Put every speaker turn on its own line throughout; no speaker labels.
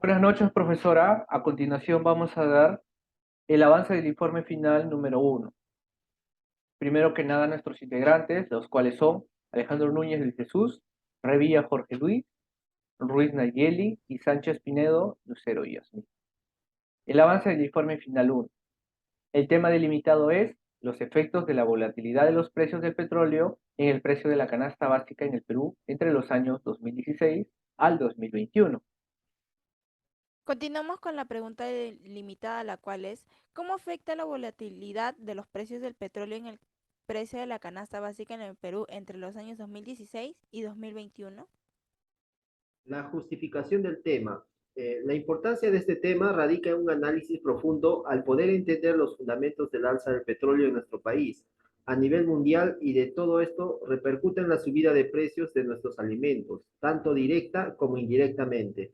Buenas noches, profesora. A continuación vamos a dar el avance del informe final número 1. Primero que nada, nuestros integrantes, los cuales son Alejandro Núñez del Jesús, Revilla Jorge Luis, Ruiz Nayeli y Sánchez Pinedo, Lucero y Yasmín. El avance del informe final 1. El tema delimitado es los efectos de la volatilidad de los precios del petróleo en el precio de la canasta básica en el Perú entre los años 2016 al 2021.
Continuamos con la pregunta limitada, la cual es, ¿cómo afecta la volatilidad de los precios del petróleo en el precio de la canasta básica en el Perú entre los años 2016 y 2021?
La justificación del tema. La importancia de este tema radica en un análisis profundo al poder entender los fundamentos del alza del petróleo en nuestro país a nivel mundial, y de todo esto repercute en la subida de precios de nuestros alimentos, tanto directa como indirectamente.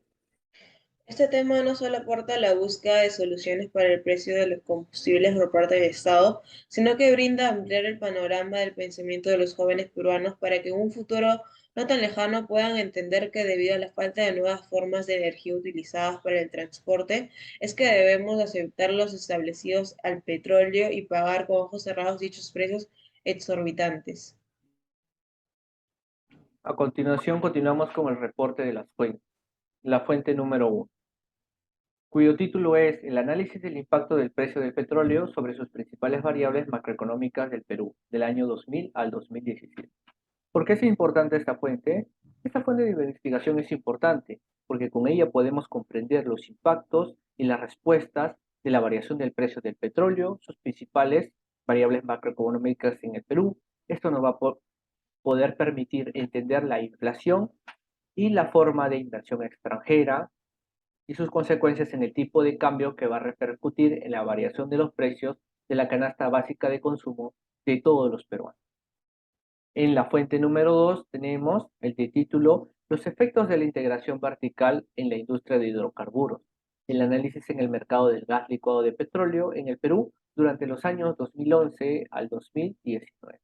Este tema no solo aporta la búsqueda de soluciones para el precio de los combustibles por parte del Estado, sino que brinda ampliar el panorama del pensamiento de los jóvenes peruanos para que en un futuro no tan lejano puedan entender que debido a la falta de nuevas formas de energía utilizadas para el transporte, es que debemos aceptar los establecidos al petróleo y pagar con ojos cerrados dichos precios exorbitantes.
A continuación continuamos con el reporte de las fuentes. La fuente número 1, cuyo título es El análisis del impacto del precio del petróleo sobre sus principales variables macroeconómicas del Perú, del año 2000 al 2017. ¿Por qué es importante esta fuente? Esta fuente de investigación es importante porque con ella podemos comprender los impactos y las respuestas de la variación del precio del petróleo, sus principales variables macroeconómicas en el Perú. Esto nos va a poder permitir entender la inflación y la forma de inversión extranjera y sus consecuencias en el tipo de cambio que va a repercutir en la variación de los precios de la canasta básica de consumo de todos los peruanos. En la fuente número 2 tenemos el de título Los efectos de la integración vertical en la industria de hidrocarburos, el análisis en el mercado del gas licuado de petróleo en el Perú durante los años 2011 al 2019.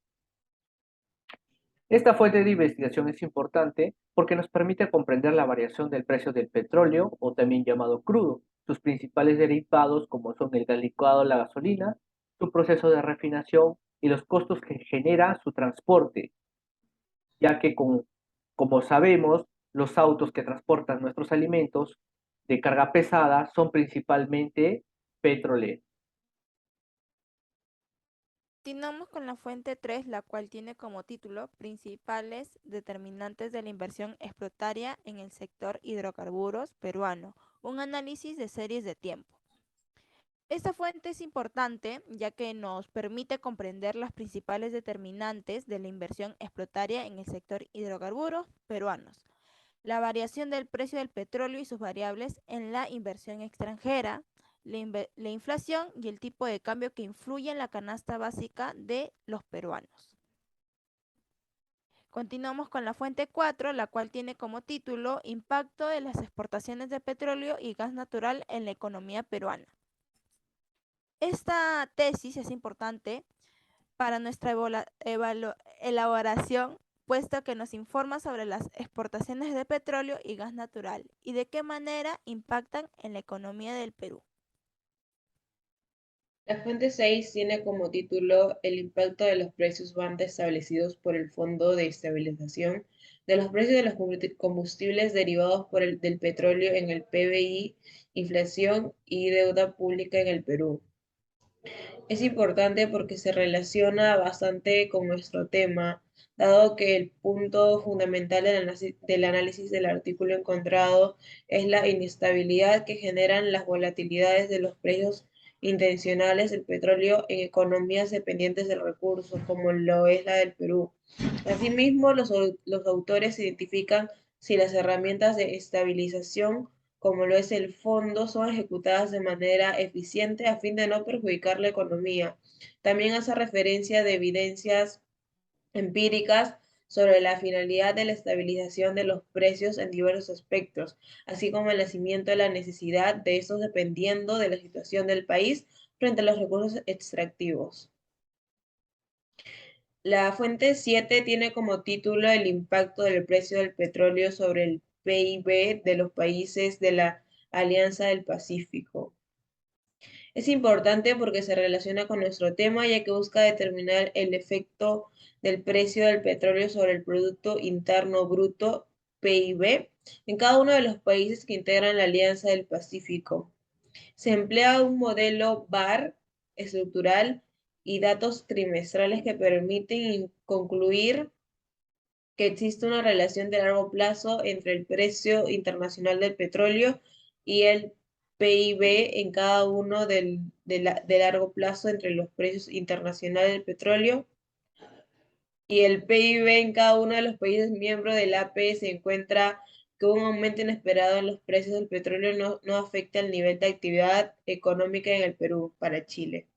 Esta fuente de investigación es importante porque nos permite comprender la variación del precio del petróleo, o también llamado crudo, sus principales derivados como son el gas licuado, la gasolina, su proceso de refinación y los costos que genera su transporte, ya que como sabemos, los autos que transportan nuestros alimentos de carga pesada son principalmente petroleros.
Continuamos con la fuente 3, la cual tiene como título Principales determinantes de la inversión explotaria en el sector hidrocarburos peruano, un análisis de series de tiempo. Esta fuente es importante ya que nos permite comprender las principales determinantes de la inversión explotaria en el sector hidrocarburos peruanos, la variación del precio del petróleo y sus variables en la inversión extranjera, la inflación y el tipo de cambio que influye en la canasta básica de los peruanos. Continuamos con la fuente 4, la cual tiene como título Impacto de las exportaciones de petróleo y gas natural en la economía peruana. Esta tesis es importante para nuestra elaboración, puesto que nos informa sobre las exportaciones de petróleo y gas natural y de qué manera impactan en la economía del Perú.
La fuente 6 tiene como título El impacto de los precios banda establecidos por el Fondo de Estabilización de los precios de los combustibles derivados del petróleo en el PBI, inflación y deuda pública en el Perú. Es importante porque se relaciona bastante con nuestro tema, dado que el punto fundamental del análisis del artículo encontrado es la inestabilidad que generan las volatilidades de los precios intencionales del petróleo en economías dependientes del recurso, como lo es la del Perú. Asimismo, los autores identifican si las herramientas de estabilización como lo es el fondo, son ejecutadas de manera eficiente a fin de no perjudicar la economía. También hace referencia de evidencias empíricas sobre la finalidad de la estabilización de los precios en diversos aspectos, así como el nacimiento de la necesidad de estos dependiendo de la situación del país frente a los recursos extractivos. La fuente 7 tiene como título El impacto del precio del petróleo sobre el PIB de los países de la Alianza del Pacífico. Es importante porque se relaciona con nuestro tema, ya que busca determinar el efecto del precio del petróleo sobre el Producto Interno Bruto, PIB, en cada uno de los países que integran la Alianza del Pacífico. Se emplea un modelo VAR estructural y datos trimestrales que permiten concluir que existe una relación de largo plazo entre el precio internacional del petróleo y el PIB en cada uno de largo plazo entre los precios internacionales del petróleo y el PIB en cada uno de los países miembros del AP. Se encuentra que un aumento inesperado en los precios del petróleo no afecta el nivel de actividad económica en el Perú para Chile.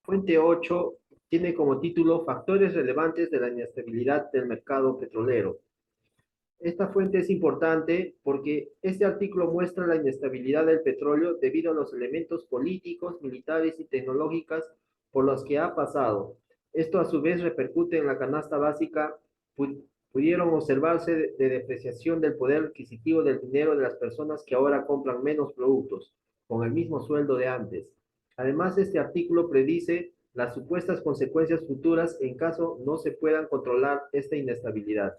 Fuente 8 tiene como título Factores relevantes de la inestabilidad del mercado petrolero. Esta fuente es importante porque este artículo muestra la inestabilidad del petróleo debido a los elementos políticos, militares y tecnológicos por los que ha pasado. Esto a su vez repercute en la canasta básica. Pudieron observarse de depreciación del poder adquisitivo del dinero de las personas que ahora compran menos productos, con el mismo sueldo de antes. Además, este artículo predice las supuestas consecuencias futuras en caso no se puedan controlar esta inestabilidad.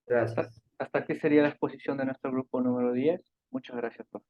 Gracias.
Hasta aquí sería la exposición de nuestro grupo número 10. Muchas gracias, profe.